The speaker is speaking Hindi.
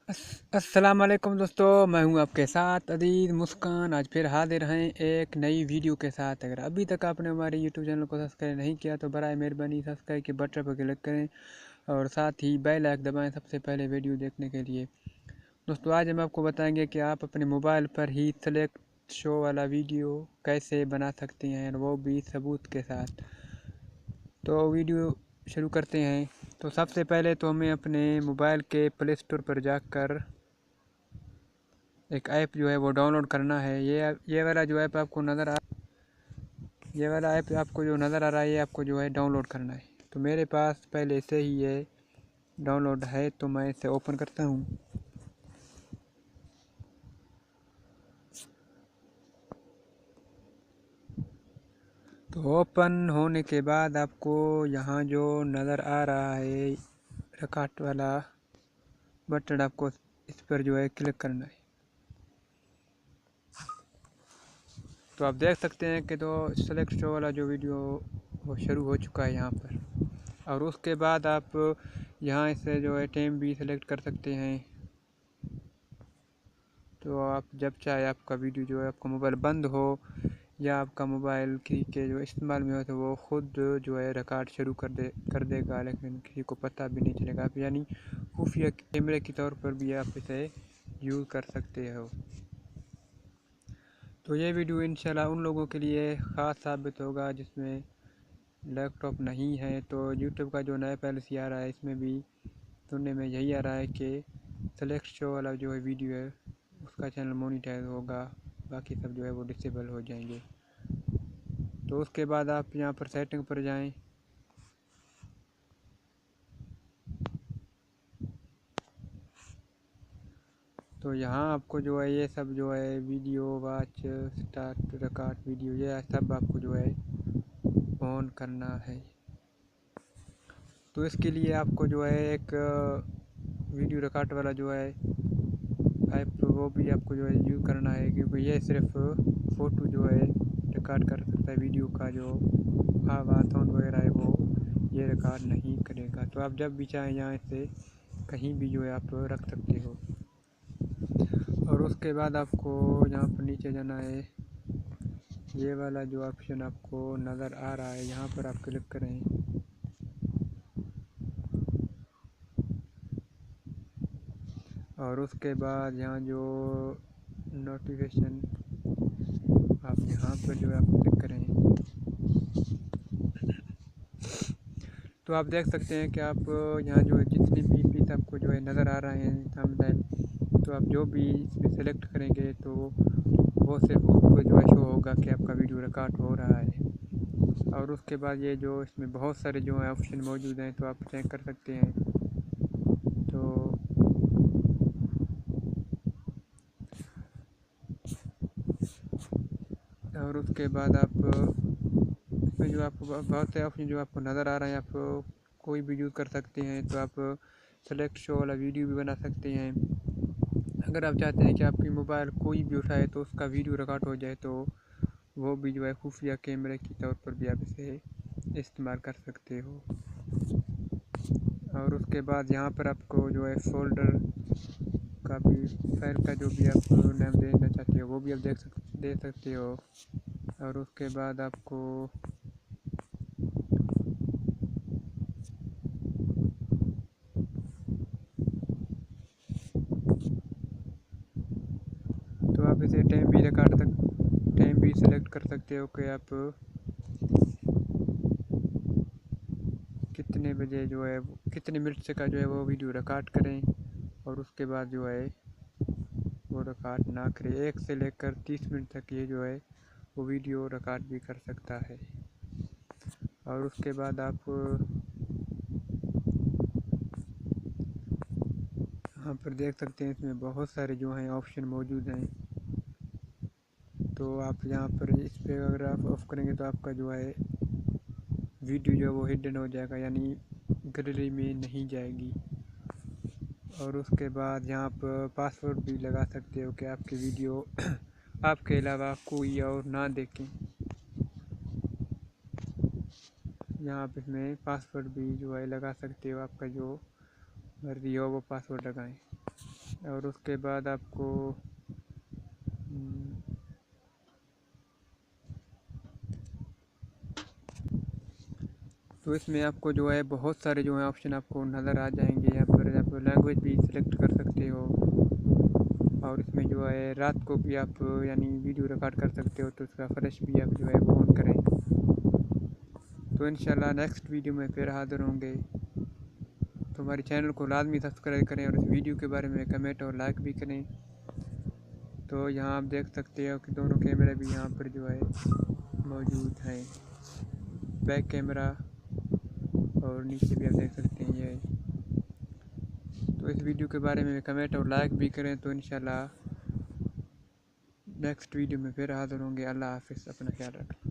अस्सलाम वालेकुम दोस्तों, मैं हूं आपके साथ अदील मुस्कान। आज फिर हाजिर हैं एक नई वीडियो के साथ। अगर अभी तक आपने हमारे यूट्यूब चैनल को सब्सक्राइब नहीं किया तो बराए मेहरबानी सब्सक्राइब के बटन पर क्लिक करें और साथ ही बेल आइकन दबाएं सबसे पहले वीडियो देखने के लिए। दोस्तों, आज हम आपको बताएंगे कि आप अपने मोबाइल पर ही सेलेक्ट शो वाला वीडियो कैसे बना सकते हैं, और वो भी सबूत के साथ। तो वीडियो शुरू करते हैं। तो सबसे पहले तो हमें अपने मोबाइल के प्ले स्टोर पर जाकर एक ऐप जो है वो डाउनलोड करना है। ये वाला जो ऐप आपको नज़र आ ये वाला ऐप आपको जो नज़र आ रहा है, ये आपको जो है डाउनलोड करना है। तो मेरे पास पहले से ही ये डाउनलोड है, तो मैं इसे ओपन करता हूँ। तो ओपन होने के बाद आपको यहाँ जो नज़र आ रहा है रिकॉर्ड वाला बटन, आपको इस पर जो है क्लिक करना है। तो आप देख सकते हैं कि तो सेलेक्ट शो वाला जो वीडियो वो शुरू हो चुका है यहाँ पर। और उसके बाद आप यहाँ से जो है टाइम भी सेलेक्ट कर सकते हैं। तो आप जब चाहे आपका वीडियो जो है, आपका मोबाइल बंद हो या आपका मोबाइल किसी के जो इस्तेमाल में हो, तो वो ख़ुद जो है रिकॉर्ड शुरू कर देगा, लेकिन किसी को पता भी नहीं चलेगा। आप यानी खुफिया कैमरे के तौर पर भी आप इसे यूज़ कर सकते हो। तो ये वीडियो इंशाल्लाह उन लोगों के लिए ख़ास साबित होगा जिसमें लैपटॉप नहीं है। तो यूट्यूब का जो नया पॉलिसी आ रहा है, इसमें भी सुनने में यही आ रहा है कि सेलेक्ट शो वाला जो है वीडियो है उसका चैनल मोनेटाइज होगा, बाकी सब जो है वो डिसेबल हो जाएंगे। तो उसके बाद आप यहाँ पर सेटिंग पर जाएं। तो यहाँ आपको जो है ये सब जो है video watch start record video, ये सब आपको जो है ऑन करना है। तो इसके लिए आपको जो है एक वीडियो रिकॉर्ड वाला जो है ऐप, वो भी आपको जो है यूज़ करना है, क्योंकि ये सिर्फ फ़ोटो जो है रिकॉर्ड कर सकता है, वीडियो का जो आवाज़ साउंड वगैरह है वो ये रिकॉर्ड नहीं करेगा। तो आप जब भी चाहें यहाँ से कहीं भी जो है आप रख सकते हो। और उसके बाद आपको यहाँ पर नीचे जाना है। ये वाला जो ऑप्शन आपको नज़र आ रहा है, यहाँ पर आप क्लिक करें। और उसके बाद यहाँ जो नोटिफिकेशन, आप यहाँ पर जो है आप क्लिक करें। तो आप देख सकते हैं कि आप यहाँ जो है जितनी भी पीस आपको जो है नज़र आ रहे हैं थंबनेल, तो आप जो भी इसमें सेलेक्ट करेंगे तो वो सिर्फ आपको जो है शो होगा कि आपका वीडियो रिकॉर्ड हो रहा है। और उसके बाद ये जो इसमें बहुत सारे जो है ऑप्शन मौजूद हैं, तो आप चेक कर सकते हैं। तो और उसके बाद आप इसमें जो आपको बहुत से ऑप्शन जो आपको नज़र आ रहे हैं, आप कोई भी यूज़ कर सकते हैं। तो आप सेलेक्ट शो वाला वीडियो भी बना सकते हैं। अगर आप चाहते हैं कि आपकी मोबाइल कोई भी उठाए तो उसका वीडियो रिकॉर्ड हो जाए, तो वो भी जो है खुफिया कैमरे के तौर पर भी आप इसे इस्तेमाल कर सकते हो। और उसके बाद यहाँ पर आपको जो है फ़ोल्डर का भी, फाइल का जो भी आप नाम देना चाहते हो वो भी आप दे सकते हो। और उसके बाद आपको तो आप इसे टाइम भी सेलेक्ट कर सकते हो कि आप कितने बजे जो है कितने मिनट से का जो है वो वीडियो रिकॉर्ड करें, और उसके बाद जो है वो रिकॉर्ड ना करें। 1 से लेकर 30 मिनट तक ये जो है वो वीडियो रिकॉर्ड भी कर सकता है। और उसके बाद आप यहाँ पर देख सकते हैं इसमें बहुत सारे जो हैं ऑप्शन मौजूद हैं। तो आप यहाँ पर इस पर अगर आप ऑफ करेंगे तो आपका जो है वीडियो जो है वो हिडन हो जाएगा, यानी गैलरी में नहीं जाएगी। और उसके बाद यहाँ पर पासवर्ड भी लगा सकते हो कि आपकी वीडियो आपके अलावा कोई और ना देखें। यहाँ आप इसमें पासवर्ड भी जो है लगा सकते हो, आपका जो मर्ज़ी हो वो पासवर्ड लगाएं। और उसके बाद आपको तो इसमें आपको जो है बहुत सारे जो है ऑप्शन आपको नज़र आ जाएंगे। यहाँ पर आप लैंग्वेज भी सिलेक्ट कर सकते हो और इसमें जो है रात को भी आप यानी वीडियो रिकॉर्ड कर सकते हो, तो उसका फ्लैश भी आप जो है वो ऑन करें। तो इंशाल्लाह नेक्स्ट वीडियो में फिर हाज़िर होंगे। तो हमारे चैनल को लाजमी सब्सक्राइब करें और इस वीडियो के बारे में कमेंट और लाइक भी करें। तो यहाँ आप देख सकते हो कि दोनों कैमरे भी यहाँ पर जो है मौजूद हैं, बैक कैमरा और नीचे भी आप देख सकते हैं ये। तो इस वीडियो के बारे में कमेंट और लाइक भी करें। तो इंशाल्लाह नेक्स्ट वीडियो में फिर हाज़िर होंगे। अल्लाह हाफ़िज़, अपना ख्याल रखें।